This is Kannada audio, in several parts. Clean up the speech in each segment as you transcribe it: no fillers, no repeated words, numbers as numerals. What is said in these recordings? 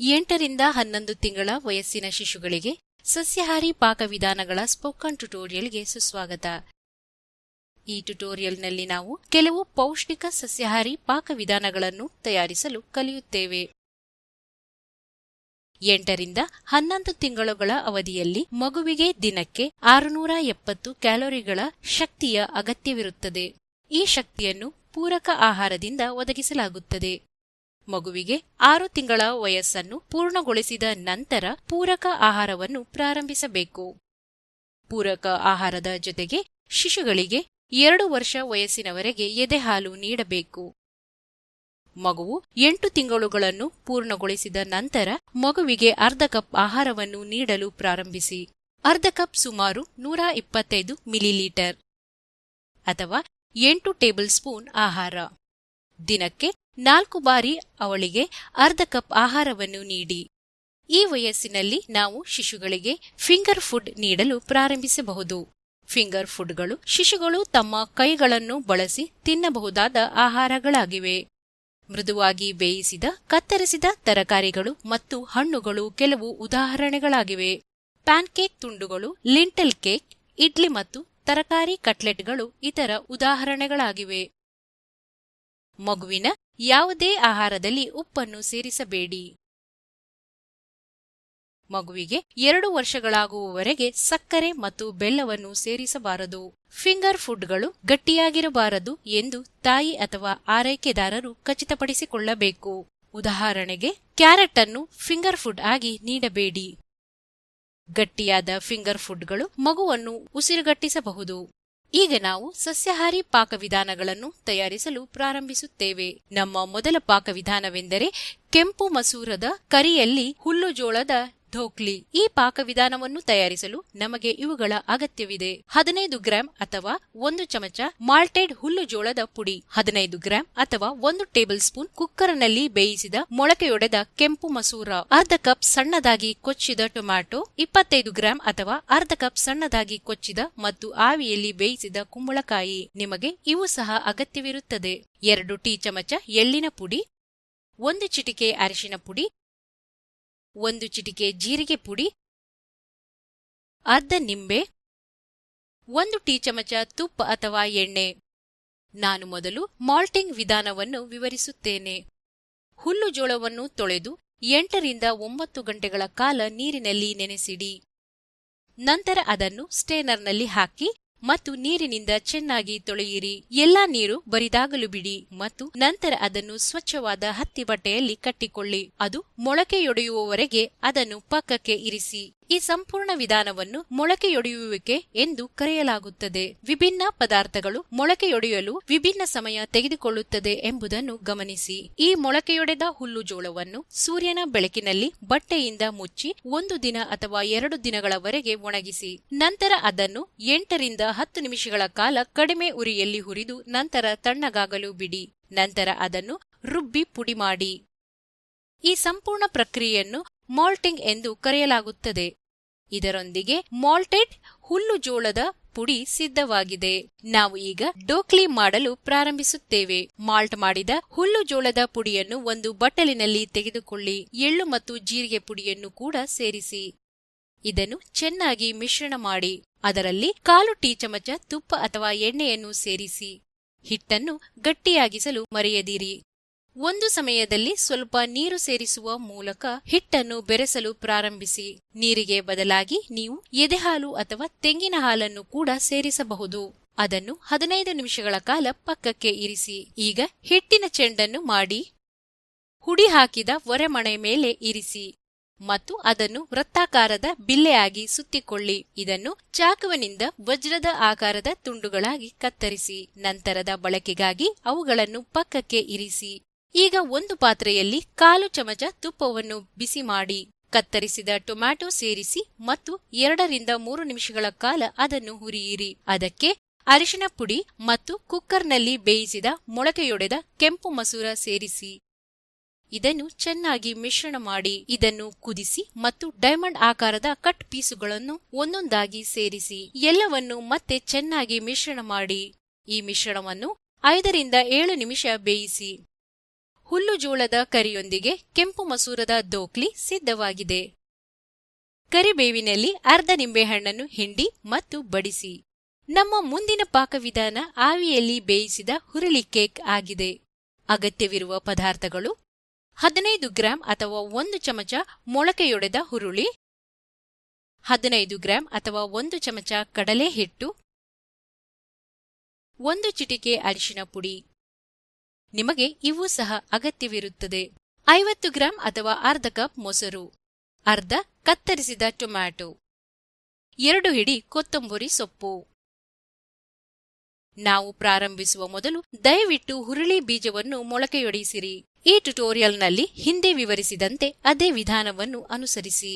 8ರಿಂದ 11 ತಿಂಗಳ ವಯಸ್ಸಿನ ಶಿಶುಗಳಿಗೆ ಸಸ್ಯಾಹಾರಿ ಪಾಕವಿಧಾನಗಳ ಸ್ಪೋಕನ್ ಟ್ಯುಟೋರಿಯಲ್ಗೆ ಸುಸ್ವಾಗತ. ಈ ಟ್ಯುಟೋರಿಯಲ್ನಲ್ಲಿ ನಾವು ಕೆಲವು ಪೌಷ್ಟಿಕ ಸಸ್ಯಾಹಾರಿ ಪಾಕವಿಧಾನಗಳನ್ನು ತಯಾರಿಸಲು ಕಲಿಯುತ್ತೇವೆ. 8ರಿಂದ 11 ತಿಂಗಳುಗಳ ಅವಧಿಯಲ್ಲಿ ಮಗುವಿಗೆ ದಿನಕ್ಕೆ 670 ಕ್ಯಾಲೋರಿಗಳ ಶಕ್ತಿಯ ಅಗತ್ಯವಿರುತ್ತದೆ. ಈ ಶಕ್ತಿಯನ್ನು ಪೂರಕ ಆಹಾರದಿಂದ ಒದಗಿಸಲಾಗುತ್ತದೆ. ಮಗುವಿಗೆ 6 ತಿಂಗಳ ವಯಸ್ಸನ್ನು ಪೂರ್ಣಗೊಳಿಸಿದ ನಂತರ ಪೂರಕ ಆಹಾರವನ್ನು ಪ್ರಾರಂಭಿಸಬೇಕು. ಪೂರಕ ಆಹಾರದ ಜೊತೆಗೆ ಶಿಶುಗಳಿಗೆ 2 ವರ್ಷ ವಯಸ್ಸಿನವರೆಗೆ ಎದೆಹಾಲು ನೀಡಬೇಕು. ಮಗುವು 8 ತಿಂಗಳುಗಳನ್ನು ಪೂರ್ಣಗೊಳಿಸಿದ ನಂತರ ಮಗುವಿಗೆ ಅರ್ಧ ಕಪ್ ಆಹಾರವನ್ನು ನೀಡಲು ಪ್ರಾರಂಭಿಸಿ. ಅರ್ಧ ಕಪ್ ಸುಮಾರು 125 ಮಿಲಿಲೀಟರ್ ಅಥವಾ 8 ಟೇಬಲ್ ಸ್ಪೂನ್ ಆಹಾರ. ದಿನಕ್ಕೆ 4 ಬಾರಿ ಅವಳಿಗೆ ಅರ್ಧ ಕಪ್ ಆಹಾರವನ್ನು ನೀಡಿ. ಈ ವಯಸ್ಸಿನಲ್ಲಿ ನಾವು ಶಿಶುಗಳಿಗೆ ಫಿಂಗರ್ ಫುಡ್ ನೀಡಲು ಪ್ರಾರಂಭಿಸಬಹುದು. ಫಿಂಗರ್ ಫುಡ್ಗಳು ಶಿಶುಗಳು ತಮ್ಮ ಕೈಗಳನ್ನು ಬಳಸಿ ತಿನ್ನಬಹುದಾದ ಆಹಾರಗಳಾಗಿವೆ. ಮೃದುವಾಗಿ ಬೇಯಿಸಿದ ಕತ್ತರಿಸಿದ ತರಕಾರಿಗಳು ಮತ್ತು ಹಣ್ಣುಗಳು ಕೆಲವು ಉದಾಹರಣೆಗಳಾಗಿವೆ. ಪ್ಯಾನ್ಕೇಕ್ ತುಂಡುಗಳು, ಲಿಂಟಲ್ ಕೇಕ್, ಇಡ್ಲಿ ಮತ್ತು ತರಕಾರಿ ಕಟ್ಲೆಟ್ಗಳು ಇತರ ಉದಾಹರಣೆಗಳಾಗಿವೆ. ಮಗುವಿನ ಯಾವುದೇ ಆಹಾರದಲ್ಲಿ ಉಪ್ಪನ್ನು ಸೇರಿಸಬೇಡಿ. ಮಗುವಿಗೆ 2 ವರ್ಷಗಳಾಗುವವರೆಗೆ ಸಕ್ಕರೆ ಮತ್ತು ಬೆಲ್ಲವನ್ನು ಸೇರಿಸಬಾರದು. ಫಿಂಗರ್ ಫುಡ್ಗಳು ಗಟ್ಟಿಯಾಗಿರಬಾರದು ಎಂದು ತಾಯಿ ಅಥವಾ ಆರೈಕೆದಾರರು ಖಚಿತಪಡಿಸಿಕೊಳ್ಳಬೇಕು. ಉದಾಹರಣೆಗೆ, ಕ್ಯಾರೆಟ್ ಅನ್ನು ಫಿಂಗರ್ ಫುಡ್ ಆಗಿ ನೀಡಬೇಡಿ. ಗಟ್ಟಿಯಾದ ಫಿಂಗರ್ ಫುಡ್ಗಳು ಮಗುವನ್ನು ಉಸಿರುಗಟ್ಟಿಸಬಹುದು. ಈಗ ನಾವು ಸಸ್ಯಾಹಾರಿ ಪಾಕವಿಧಾನಗಳನ್ನು ತಯಾರಿಸಲು ಪ್ರಾರಂಭಿಸುತ್ತೇವೆ. ನಮ್ಮ ಮೊದಲ ಪಾಕವಿಧಾನವೆಂದರೆ ಕೆಂಪು ಮಸೂರದ ಕರಿಯಲ್ಲಿ ಹುಲ್ಲುಜೋಳದ ಢೋಕ್ಲಿ. ಈ ಪಾಕವಿಧಾನವನ್ನು ತಯಾರಿಸಲು ನಮಗೆ ಇವುಗಳ ಅಗತ್ಯವಿದೆ: 15 ಗ್ರಾಂ ಅಥವಾ 1 ಚಮಚ ಮಾಲ್ಟೆಡ್ ಹುಲ್ಲುಜೋಳದ ಪುಡಿ, 15 ಗ್ರಾಂ ಅಥವಾ 1 ಟೇಬಲ್ ಸ್ಪೂನ್ ಕುಕ್ಕರ್ನಲ್ಲಿ ಬೇಯಿಸಿದ ಮೊಳಕೆಯೊಡೆದ ಕೆಂಪು ಮಸೂರ, ಅರ್ಧ ಕಪ್ ಸಣ್ಣದಾಗಿ ಕೊಚ್ಚಿದ ಟೊಮ್ಯಾಟೊ, 25 ಗ್ರಾಂ ಅಥವಾ ಅರ್ಧ ಕಪ್ ಸಣ್ಣದಾಗಿ ಕೊಚ್ಚಿದ ಮತ್ತು ಆವಿಯಲ್ಲಿ ಬೇಯಿಸಿದ ಕುಂಬಳಕಾಯಿ. ನಿಮಗೆ ಇವು ಸಹ ಅಗತ್ಯವಿರುತ್ತದೆ. 2 ಟೀ ಚಮಚ ಎಳ್ಳಿನ ಪುಡಿ, 1 ಚಿಟಿಕೆ ಅರಿಶಿನ ಪುಡಿ, 1 ಚಿಟಿಕೆ ಜೀರಿಗೆ ಪುಡಿ, ಅರ್ಧ ನಿಂಬೆ, 1 ಟೀ ಚಮಚ ತುಪ್ಪ ಅಥವಾ ಎಣ್ಣೆ. ನಾನು ಮೊದಲು ಮಾಲ್ಟಿಂಗ್ ವಿಧಾನವನ್ನು ವಿವರಿಸುತ್ತೇನೆ. ಹುಲ್ಲುಜೋಳವನ್ನು ತೊಳೆದು 8ರಿಂದ 9 ಗಂಟೆಗಳ ಕಾಲ ನೀರಿನಲ್ಲಿ ನೆನೆಸಿಡಿ. ನಂತರ ಅದನ್ನು ಸ್ಟೇನರ್ನಲ್ಲಿ ಹಾಕಿ ಮತ್ತು ನೀರಿನಿಂದ ಚೆನ್ನಾಗಿ ತೊಳೆಯಿರಿ. ಎಲ್ಲಾ ನೀರು ಬರಿದಾಗಲು ಬಿಡಿ ಮತ್ತು ನಂತರ ಅದನ್ನು ಸ್ವಚ್ಛವಾದ ಹತ್ತಿ ಬಟ್ಟೆಯಲ್ಲಿ ಕಟ್ಟಿಕೊಳ್ಳಿ. ಅದು ಮೊಳಕೆಯೊಡೆಯುವವರೆಗೆ ಅದನ್ನು ಪಕ್ಕಕ್ಕೆ ಇರಿಸಿ. ಈ ಸಂಪೂರ್ಣ ವಿಧಾನವನ್ನು ಮೊಳಕೆಯೊಡೆಯುವಿಕೆ ಎಂದು ಕರೆಯಲಾಗುತ್ತದೆ. ವಿಭಿನ್ನ ಪದಾರ್ಥಗಳು ಮೊಳಕೆಯೊಡೆಯಲು ವಿಭಿನ್ನ ಸಮಯ ತೆಗೆದುಕೊಳ್ಳುತ್ತದೆ ಎಂಬುದನ್ನು ಗಮನಿಸಿ. ಈ ಮೊಳಕೆಯೊಡೆದ ಹುಲ್ಲುಜೋಳವನ್ನು ಸೂರ್ಯನ ಬೆಳಕಿನಲ್ಲಿ ಬಟ್ಟೆಯಿಂದ ಮುಚ್ಚಿ 1 ದಿನ ಅಥವಾ 2 ದಿನಗಳವರೆಗೆ ಒಣಗಿಸಿ. ನಂತರ ಅದನ್ನು 8ರಿಂದ 10 ನಿಮಿಷಗಳ ಕಾಲ ಕಡಿಮೆ ಉರಿಯಲ್ಲಿ ಹುರಿದು ನಂತರ ತಣ್ಣಗಾಗಲು ಬಿಡಿ. ನಂತರ ಅದನ್ನು ರುಬ್ಬಿ ಪುಡಿ ಮಾಡಿ. ಈ ಸಂಪೂರ್ಣ ಪ್ರಕ್ರಿಯೆಯನ್ನು ಮಾಲ್ಟಿಂಗ್ ಎಂದು ಕರೆಯಲಾಗುತ್ತದೆ. ಇದರೊಂದಿಗೆ ಮಾಲ್ಟೆಡ್ ಹುಲ್ಲುಜೋಳದ ಪುಡಿ ಸಿದ್ಧವಾಗಿದೆ. ನಾವು ಈಗ ಢೋಕ್ಲಿ ಮಾಡಲು ಪ್ರಾರಂಭಿಸುತ್ತೇವೆ. ಮಾಲ್ಟ್ ಮಾಡಿದ ಹುಲ್ಲುಜೋಳದ ಪುಡಿಯನ್ನು ಒಂದು ಬಟ್ಟಲಿನಲ್ಲಿ ತೆಗೆದುಕೊಳ್ಳಿ. ಎಳ್ಳು ಮತ್ತು ಜೀರಿಗೆ ಪುಡಿಯನ್ನು ಕೂಡ ಸೇರಿಸಿ. ಇದನ್ನು ಚೆನ್ನಾಗಿ ಮಿಶ್ರಣ ಮಾಡಿ. ಅದರಲ್ಲಿ 1/4 ಟೀ ಚಮಚ ತುಪ್ಪ ಅಥವಾ ಎಣ್ಣೆಯನ್ನು ಸೇರಿಸಿ. ಹಿಟ್ಟನ್ನು ಗಟ್ಟಿಯಾಗಿಸಲು ಮರೆಯದಿರಿ. ಒಂದು ಸಮಯದಲ್ಲಿ ಸ್ವಲ್ಪ ನೀರು ಸೇರಿಸುವ ಮೂಲಕ ಹಿಟ್ಟನ್ನು ಬೆರೆಸಲು ಪ್ರಾರಂಭಿಸಿ. ನೀರಿಗೆ ಬದಲಾಗಿ ನೀವು ಎದೆಹಾಲು ಅಥವಾ ತೆಂಗಿನ ಹಾಲನ್ನು ಕೂಡ ಸೇರಿಸಬಹುದು. ಅದನ್ನು 15 ನಿಮಿಷಗಳ ಕಾಲ ಪಕ್ಕಕ್ಕೆ ಇರಿಸಿ. ಈಗ ಹಿಟ್ಟಿನ ಚೆಂಡನ್ನು ಮಾಡಿ ಹುಡಿ ಹಾಕಿದ ಒರೆಮಣೆ ಮೇಲೆ ಇರಿಸಿ ಮತ್ತು ಅದನ್ನು ವೃತ್ತಾಕಾರದ ಬಿಲ್ಲೆಯಾಗಿ ಸುತ್ತಿಕೊಳ್ಳಿ. ಇದನ್ನು ಚಾಕುವಿನಿಂದ ವಜ್ರದ ಆಕಾರದ ತುಂಡುಗಳಾಗಿ ಕತ್ತರಿಸಿ. ನಂತರದ ಬಳಕೆಗಾಗಿ ಅವುಗಳನ್ನು ಪಕ್ಕಕ್ಕೆ ಇರಿಸಿ. ಈಗ ಒಂದು ಪಾತ್ರೆಯಲ್ಲಿ 1/4 ಚಮಚ ತುಪ್ಪವನ್ನು ಬಿಸಿ ಮಾಡಿ ಕತ್ತರಿಸಿದ ಟೊಮ್ಯಾಟೊ ಸೇರಿಸಿ ಮತ್ತು 2ರಿಂದ 3 ನಿಮಿಷಗಳ ಕಾಲ ಅದನ್ನು ಹುರಿಯಿರಿ. ಅದಕ್ಕೆ ಅರಿಶಿನ ಪುಡಿ ಮತ್ತು ಕುಕ್ಕರ್ನಲ್ಲಿ ಬೇಯಿಸಿದ ಮೊಳಕೆಯೊಡೆದ ಕೆಂಪು ಮಸೂರ ಸೇರಿಸಿ. ಇದನ್ನು ಚೆನ್ನಾಗಿ ಮಿಶ್ರಣ ಮಾಡಿ. ಇದನ್ನು ಕುದಿಸಿ ಮತ್ತು ಡೈಮಂಡ್ ಆಕಾರದ ಕಟ್ ಪೀಸುಗಳನ್ನು ಒಂದೊಂದಾಗಿ ಸೇರಿಸಿ. ಎಲ್ಲವನ್ನು ಮತ್ತೆ ಚೆನ್ನಾಗಿ ಮಿಶ್ರಣ ಮಾಡಿ. ಈ ಮಿಶ್ರಣವನ್ನು 5ರಿಂದ 7 ನಿಮಿಷ ಬೇಯಿಸಿ. ಹುಲ್ಲು ಜೋಳದ ಕರಿಯೊಂದಿಗೆ ಕೆಂಪು ಮಸೂರದ ದೋಕ್ಲಿ ಸಿದ್ಧವಾಗಿದೆ. ಕರಿಬೇವಿನಲ್ಲಿ ಅರ್ಧ ನಿಂಬೆಹಣ್ಣನ್ನು ಹಿಂಡಿ ಮತ್ತು ಬಡಿಸಿ. ನಮ್ಮ ಮುಂದಿನ ಪಾಕವಿಧಾನ ಆವಿಯಲ್ಲಿ ಬೇಯಿಸಿದ ಹುರುಳಿ ಕೇಕ್ ಆಗಿದೆ. ಅಗತ್ಯವಿರುವ ಪದಾರ್ಥಗಳು: 15 ಗ್ರಾಂ ಅಥವಾ 1 ಚಮಚ ಮೊಳಕೆಯೊಡೆದ ಹುರುಳಿ, 15 ಗ್ರಾಂ ಅಥವಾ 1 ಚಮಚ ಕಡಲೆ ಹಿಟ್ಟು, 1 ಚಿಟಿಕೆ ಅರಿಶಿನ ಪುಡಿ. ನಿಮಗೆ ಇವೂ ಸಹ ಅಗತ್ಯವಿರುತ್ತದೆ. 50 ಗ್ರಾಂ ಅಥವಾ ಅರ್ಧ ಕಪ್ ಮೊಸರು, ಅರ್ಧ ಕತ್ತರಿಸಿದ ಟೊಮ್ಯಾಟೊ, 2 ಹಿಡಿ ಕೊತ್ತಂಬರಿ ಸೊಪ್ಪು. ನಾವು ಪ್ರಾರಂಭಿಸುವ ಮೊದಲು ದಯವಿಟ್ಟು ಹುರುಳಿ ಬೀಜವನ್ನು ಮೊಳಕೆಯೊಡೆಯಿಸಿರಿ. ಈ ಟ್ಯುಟೋರಿಯಲ್ನಲ್ಲಿ ಹಿಂದೆ ವಿವರಿಸಿದಂತೆ ಅದೇ ವಿಧಾನವನ್ನು ಅನುಸರಿಸಿ.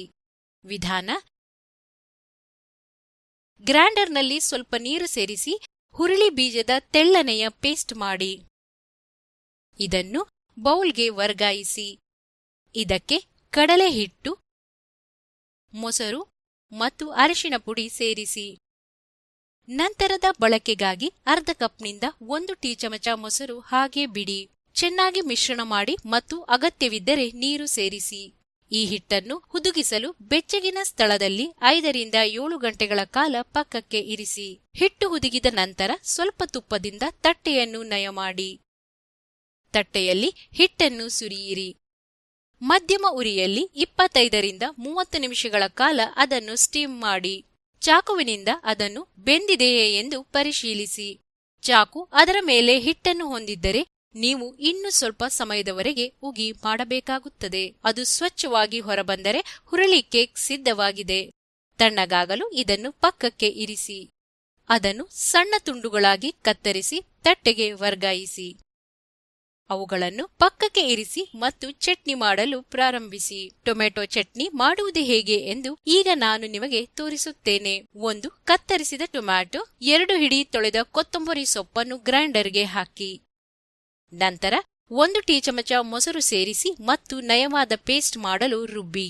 ವಿಧಾನ: ಗ್ರೈಂಡರ್ನಲ್ಲಿ ಸ್ವಲ್ಪ ನೀರು ಸೇರಿಸಿ ಹುರುಳಿ ಬೀಜದ ತೆಳ್ಳನೆಯ ಪೇಸ್ಟ್ ಮಾಡಿ. ಇದನ್ನು ಬೌಲ್ಗೆ ವರ್ಗಾಯಿಸಿ. ಇದಕ್ಕೆ ಕಡಲೆ ಹಿಟ್ಟು, ಮೊಸರು ಮತ್ತು ಅರಿಶಿನ ಪುಡಿ ಸೇರಿಸಿ. ನಂತರದ ಬಳಕೆಗಾಗಿ ಅರ್ಧ ಕಪ್ನಿಂದ 1 ಟೀ ಚಮಚ ಮೊಸರು ಹಾಗೆ ಬಿಡಿ. ಚೆನ್ನಾಗಿ ಮಿಶ್ರಣ ಮಾಡಿ ಮತ್ತು ಅಗತ್ಯವಿದ್ದರೆ ನೀರು ಸೇರಿಸಿ. ಈ ಹಿಟ್ಟನ್ನು ಹುದುಗಿಸಲು ಬೆಚ್ಚಗಿನ ಸ್ಥಳದಲ್ಲಿ 5 ರಿಂದ 7 ಗಂಟೆಗಳ ಕಾಲ ಪಕ್ಕಕ್ಕೆ ಇರಿಸಿ. ಹಿಟ್ಟು ಹುದುಗಿದ ನಂತರ ಸ್ವಲ್ಪ ತುಪ್ಪದಿಂದ ತಟ್ಟೆಯನ್ನು ನಯ ಮಾಡಿ. ತಟ್ಟೆಯಲ್ಲಿ ಹಿಟ್ಟನ್ನು ಸುರಿಯಿರಿ. ಮಧ್ಯಮ ಉರಿಯಲ್ಲಿ 25 ರಿಂದ 30 ನಿಮಿಷಗಳ ಕಾಲ ಅದನ್ನು ಸ್ಟೀಮ್ ಮಾಡಿ. ಚಾಕುವಿನಿಂದ ಅದನ್ನು ಬೆಂದಿದೆಯೇ ಎಂದು ಪರಿಶೀಲಿಸಿ. ಚಾಕು ಅದರ ಮೇಲೆ ಹಿಟ್ಟನ್ನು ಹೊಂದಿದ್ದರೆ ನೀವು ಇನ್ನೂ ಸ್ವಲ್ಪ ಸಮಯದವರೆಗೆ ಉಗಿ ಮಾಡಬೇಕಾಗುತ್ತದೆ. ಅದು ಸ್ವಚ್ಛವಾಗಿ ಹೊರಬಂದರೆ ಹುರುಳಿ ಕೇಕ್ ಸಿದ್ಧವಾಗಿದೆ. ತಣ್ಣಗಾಗಲು ಇದನ್ನು ಪಕ್ಕಕ್ಕೆ ಇರಿಸಿ. ಅದನ್ನು ಸಣ್ಣ ತುಂಡುಗಳಾಗಿ ಕತ್ತರಿಸಿ ತಟ್ಟೆಗೆ ವರ್ಗಾಯಿಸಿ. ಅವುಗಳನ್ನು ಪಕ್ಕಕ್ಕೆ ಇರಿಸಿ ಮತ್ತು ಚಟ್ನಿ ಮಾಡಲು ಪ್ರಾರಂಭಿಸಿ. ಟೊಮೆಟೊ ಚಟ್ನಿ ಮಾಡುವುದು ಹೇಗೆ ಎಂದು ಈಗ ನಾನು ನಿಮಗೆ ತೋರಿಸುತ್ತೇನೆ. 1 ಕತ್ತರಿಸಿದ ಟೊಮ್ಯಾಟೊ, 2 ಹಿಡಿ ತೊಳೆದ ಕೊತ್ತಂಬರಿ ಸೊಪ್ಪನ್ನು ಗ್ರೈಂಡರ್ಗೆ ಹಾಕಿ. ನಂತರ 1 ಟೀ ಚಮಚ ಮೊಸರು ಸೇರಿಸಿ ಮತ್ತು ನಯವಾದ ಪೇಸ್ಟ್ ಮಾಡಲು ರುಬ್ಬಿ.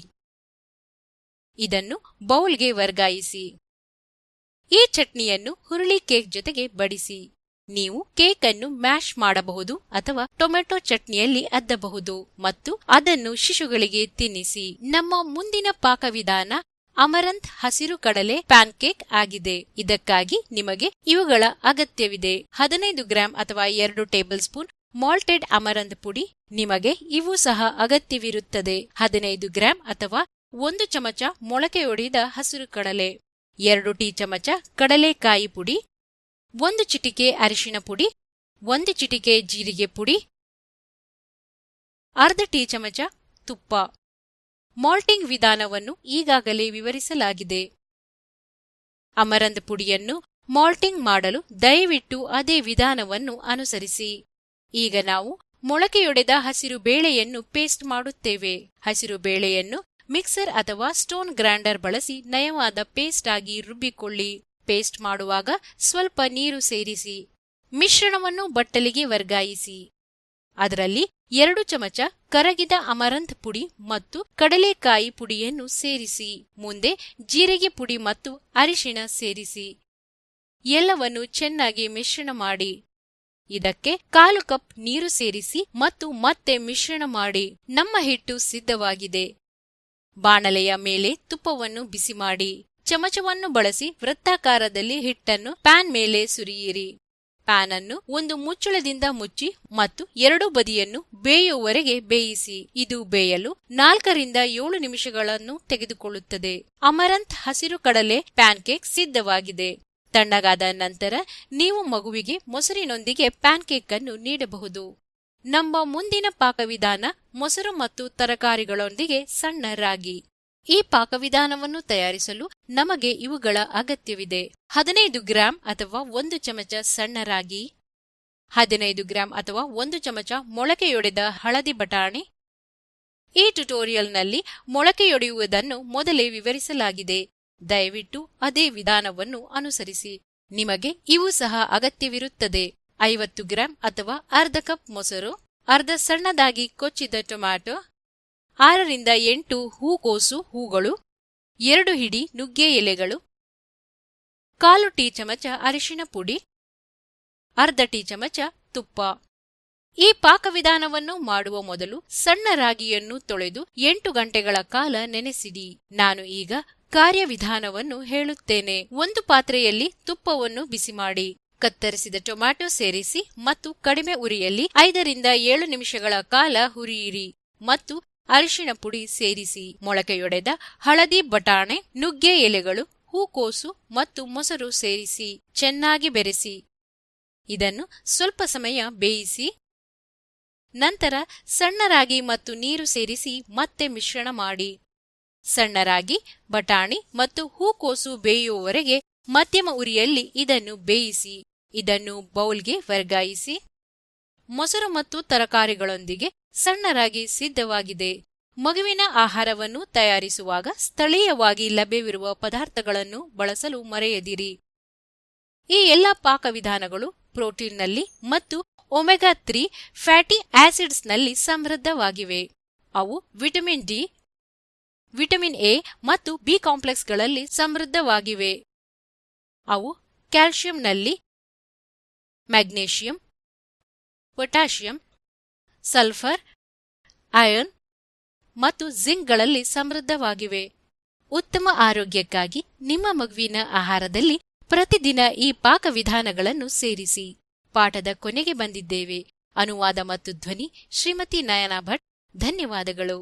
ಇದನ್ನು ಬೌಲ್ಗೆ ವರ್ಗಾಯಿಸಿ. ಈ ಚಟ್ನಿಯನ್ನು ಹುರುಳಿ ಕೇಕ್ ಜೊತೆಗೆ ಬಡಿಸಿ. ನೀವು ಕೇಕ್ ಅನ್ನು ಮ್ಯಾಶ್ ಮಾಡಬಹುದು ಅಥವಾ ಟೊಮೆಟೊ ಚಟ್ನಿಯಲ್ಲಿ ಅದ್ದಬಹುದು ಮತ್ತು ಅದನ್ನು ಶಿಶುಗಳಿಗೆ ತಿನ್ನಿಸಿ. ನಮ್ಮ ಮುಂದಿನ ಪಾಕವಿಧಾನ ಅಮರಂಥ್ ಹಸಿರು ಕಡಲೆ ಪ್ಯಾನ್ಕೇಕ್ ಆಗಿದೆ. ಇದಕ್ಕಾಗಿ ನಿಮಗೆ ಇವುಗಳ ಅಗತ್ಯವಿದೆ: 15 ಗ್ರಾಂ ಅಥವಾ 2 ಟೇಬಲ್ ಸ್ಪೂನ್ ಮಾಲ್ಟೆಡ್ ಅಮರಂಥ್ ಪುಡಿ. ನಿಮಗೆ ಇವೂ ಸಹ ಅಗತ್ಯವಿರುತ್ತದೆ: 15 ಗ್ರಾಂ ಅಥವಾ 1 ಚಮಚ ಮೊಳಕೆಯೊಡೆದ ಹಸಿರು ಕಡಲೆ, 2 ಟೀ ಚಮಚ ಕಡಲೆಕಾಯಿ ಪುಡಿ, 1 ಚಿಟಿಕೆ ಅರಿಶಿನ ಪುಡಿ, 1 ಚಿಟಿಕೆ ಜೀರಿಗೆ ಪುಡಿ, ಅರ್ಧ ಟೀ ಚಮಚ ತುಪ್ಪ. ಮಾಲ್ಟಿಂಗ್ ವಿಧಾನವನ್ನು ಈಗಾಗಲೇ ವಿವರಿಸಲಾಗಿದೆ. ಅಮರಂಥ್ ಪುಡಿಯನ್ನು ಮಾಲ್ಟಿಂಗ್ ಮಾಡಲು ದಯವಿಟ್ಟು ಅದೇ ವಿಧಾನವನ್ನು ಅನುಸರಿಸಿ. ಈಗ ನಾವು ಮೊಳಕೆಯೊಡೆದ ಹಸಿರು ಬೇಳೆಯನ್ನು ಪೇಸ್ಟ್ ಮಾಡುತ್ತೇವೆ. ಹಸಿರು ಬೇಳೆಯನ್ನು ಮಿಕ್ಸರ್ ಅಥವಾ ಸ್ಟೋನ್ ಗ್ರೈಂಡರ್ ಬಳಸಿ ನಯವಾದ ಪೇಸ್ಟ್ ಆಗಿ ರುಬ್ಬಿಕೊಳ್ಳಿ. ಪೇಸ್ಟ್ ಮಾಡುವಾಗ ಸ್ವಲ್ಪ ನೀರು ಸೇರಿಸಿ. ಮಿಶ್ರಣವನ್ನು ಬಟ್ಟಲಿಗೆ ವರ್ಗಾಯಿಸಿ. ಅದರಲ್ಲಿ 2 ಚಮಚ ಕರಗಿದ ಅಮರಂಥ್ ಪುಡಿ ಮತ್ತು ಕಡಲೆಕಾಯಿ ಪುಡಿಯನ್ನು ಸೇರಿಸಿ. ಮುಂದೆ ಜೀರಿಗೆ ಪುಡಿ ಮತ್ತು ಅರಿಶಿಣ ಸೇರಿಸಿ. ಎಲ್ಲವನ್ನು ಚೆನ್ನಾಗಿ ಮಿಶ್ರಣ ಮಾಡಿ. ಇದಕ್ಕೆ 1/4 ಕಪ್ ನೀರು ಸೇರಿಸಿ ಮತ್ತು ಮತ್ತೆ ಮಿಶ್ರಣ ಮಾಡಿ. ನಮ್ಮ ಹಿಟ್ಟು ಸಿದ್ಧವಾಗಿದೆ. ಬಾಣಲೆಯ ಮೇಲೆ ತುಪ್ಪವನ್ನು ಬಿಸಿ ಮಾಡಿ. ಚಮಚವನ್ನು ಬಳಸಿ ವೃತ್ತಾಕಾರದಲ್ಲಿ ಹಿಟ್ಟನ್ನು ಪ್ಯಾನ್ ಮೇಲೆ ಸುರಿಯಿರಿ. ಪ್ಯಾನ್ ಅನ್ನು ಒಂದು ಮುಚ್ಚಳದಿಂದ ಮುಚ್ಚಿ ಮತ್ತು 2 ಬದಿಯನ್ನು ಬೇಯುವವರೆಗೆ ಬೇಯಿಸಿ. ಇದು ಬೇಯಲು 4 ರಿಂದ 7 ನಿಮಿಷಗಳನ್ನು ತೆಗೆದುಕೊಳ್ಳುತ್ತದೆ. ಅಮರಂಥ್ ಹಸಿರು ಕಡಲೆ ಪ್ಯಾನ್ಕೇಕ್ ಸಿದ್ಧವಾಗಿದೆ. ತಣ್ಣಗಾದ ನಂತರ ನೀವು ಮಗುವಿಗೆ ಮೊಸರಿನೊಂದಿಗೆ ಪ್ಯಾನ್ಕೇಕ್ ಅನ್ನು ನೀಡಬಹುದು. ನಮ್ಮ ಮುಂದಿನ ಪಾಕವಿಧಾನ ಮೊಸರು ಮತ್ತು ತರಕಾರಿಗಳೊಂದಿಗೆ ಸಣ್ಣ ರಾಗಿ. ಈ ಪಾಕವಿಧಾನವನ್ನು ತಯಾರಿಸಲು ನಮಗೆ ಇವುಗಳ ಅಗತ್ಯವಿದೆ: 15 ಗ್ರಾಂ ಅಥವಾ 1 ಚಮಚ ಸಣ್ಣ ರಾಗಿ, 15 ಗ್ರಾಂ ಅಥವಾ 1 ಚಮಚ ಮೊಳಕೆಯೊಡೆದ ಹಳದಿ ಬಟಾಣಿ. ಈ ಟ್ಯುಟೋರಿಯಲ್ನಲ್ಲಿ ಮೊಳಕೆಯೊಡೆಯುವುದನ್ನು ಮೊದಲೇ ವಿವರಿಸಲಾಗಿದೆ. ದಯವಿಟ್ಟು ಅದೇ ವಿಧಾನವನ್ನು ಅನುಸರಿಸಿ. ನಿಮಗೆ ಇವೂ ಸಹ ಅಗತ್ಯವಿರುತ್ತದೆ: 50 ಗ್ರಾಂ ಅಥವಾ ಅರ್ಧ ಕಪ್ ಮೊಸರು, ಅರ್ಧ ಸಣ್ಣದಾಗಿ ಕೊಚ್ಚಿದ ಟೊಮ್ಯಾಟೊ, 6 ರಿಂದ 8 ಹೂಕೋಸು ಹೂಗಳು, 2 ಹಿಡಿ ನುಗ್ಗೆ ಎಲೆಗಳು, 1/4 ಟೀ ಚಮಚ ಅರಿಶಿನ ಪುಡಿ, ಅರ್ಧ ಟೀ ಚಮಚ ತುಪ್ಪ. ಈ ಪಾಕವಿಧಾನವನ್ನು ಮಾಡುವ ಮೊದಲು ಸಣ್ಣ ರಾಗಿಯನ್ನು ತೊಳೆದು 8 ಗಂಟೆಗಳ ಕಾಲ ನೆನೆಸಿಡಿ. ನಾನು ಈಗ ಕಾರ್ಯವಿಧಾನವನ್ನು ಹೇಳುತ್ತೇನೆ. ಒಂದು ಪಾತ್ರೆಯಲ್ಲಿ ತುಪ್ಪವನ್ನು ಬಿಸಿ ಮಾಡಿ, ಕತ್ತರಿಸಿದ ಟೊಮ್ಯಾಟೊ ಸೇರಿಸಿ ಮತ್ತು ಕಡಿಮೆ ಉರಿಯಲ್ಲಿ 5 ರಿಂದ 7 ನಿಮಿಷಗಳ ಕಾಲ ಹುರಿಯಿರಿ ಮತ್ತು ಅರಿಶಿಣ ಪುಡಿ ಸೇರಿಸಿ. ಮೊಳಕೆಯೊಡೆದ ಹಳದಿ ಬಟಾಣೆ, ನುಗ್ಗೆ ಎಲೆಗಳು, ಹೂಕೋಸು ಮತ್ತು ಮೊಸರು ಸೇರಿಸಿ ಚೆನ್ನಾಗಿ ಬೆರೆಸಿ. ಇದನ್ನು ಸ್ವಲ್ಪ ಸಮಯ ಬೇಯಿಸಿ. ನಂತರ ಸಣ್ಣ ರಾಗಿ ಮತ್ತು ನೀರು ಸೇರಿಸಿ ಮತ್ತೆ ಮಿಶ್ರಣ ಮಾಡಿ. ಸಣ್ಣ ರಾಗಿ, ಬಟಾಣಿ ಮತ್ತು ಹೂಕೋಸು ಬೇಯುವವರೆಗೆ ಮಧ್ಯಮ ಉರಿಯಲ್ಲಿ ಇದನ್ನು ಬೇಯಿಸಿ. ಇದನ್ನು ಬೌಲ್ಗೆ ವರ್ಗಾಯಿಸಿ. ಮೊಸರು ಮತ್ತು ತರಕಾರಿಗಳೊಂದಿಗೆ ಸಣ್ಣ ರಾಗಿ ಸಿದ್ಧವಾಗಿದೆ. ಮಗುವಿನ ಆಹಾರವನ್ನು ತಯಾರಿಸುವಾಗ ಸ್ಥಳೀಯವಾಗಿ ಲಭ್ಯವಿರುವ ಪದಾರ್ಥಗಳನ್ನು ಬಳಸಲು ಮರೆಯದಿರಿ. ಈ ಎಲ್ಲ ಪಾಕವಿಧಾನಗಳು ಪ್ರೋಟೀನ್ನಲ್ಲಿ ಮತ್ತು ಒಮೆಗಾ 3 ಫ್ಯಾಟಿ ಆಸಿಡ್ಸ್ನಲ್ಲಿ ಸಮೃದ್ಧವಾಗಿವೆ. ಅವು ವಿಟಮಿನ್ ಡಿ, ವಿಟಮಿನ್ ಎ ಮತ್ತು ಬಿ ಕಾಂಪ್ಲೆಕ್ಸ್ಗಳಲ್ಲಿ ಸಮೃದ್ಧವಾಗಿವೆ. ಅವು ಕ್ಯಾಲ್ಸಿಯಂನಲ್ಲಿ, ಮ್ಯಾಗ್ನೇಷಿಯಂ, ಪೊಟ್ಯಾಷಿಯಂ, ಸಲ್ಫರ್, ಐರನ್ ಮತ್ತು ಜಿಂಕ್ಗಳಲ್ಲಿ ಸಮೃದ್ಧವಾಗಿವೆ. ಉತ್ತಮ ಆರೋಗ್ಯಕ್ಕಾಗಿ ನಿಮ್ಮ ಮಗುವಿನ ಆಹಾರದಲ್ಲಿ ಪ್ರತಿದಿನ ಈ ಪಾಕವಿಧಾನಗಳನ್ನು ಸೇರಿಸಿ. ಪಾಠದ ಕೊನೆಗೆ ಬಂದಿದ್ದೇವೆ. ಅನುವಾದ ಮತ್ತು ಧ್ವನಿ ಶ್ರೀಮತಿ ನಯನಾ ಭಟ್. ಧನ್ಯವಾದಗಳು.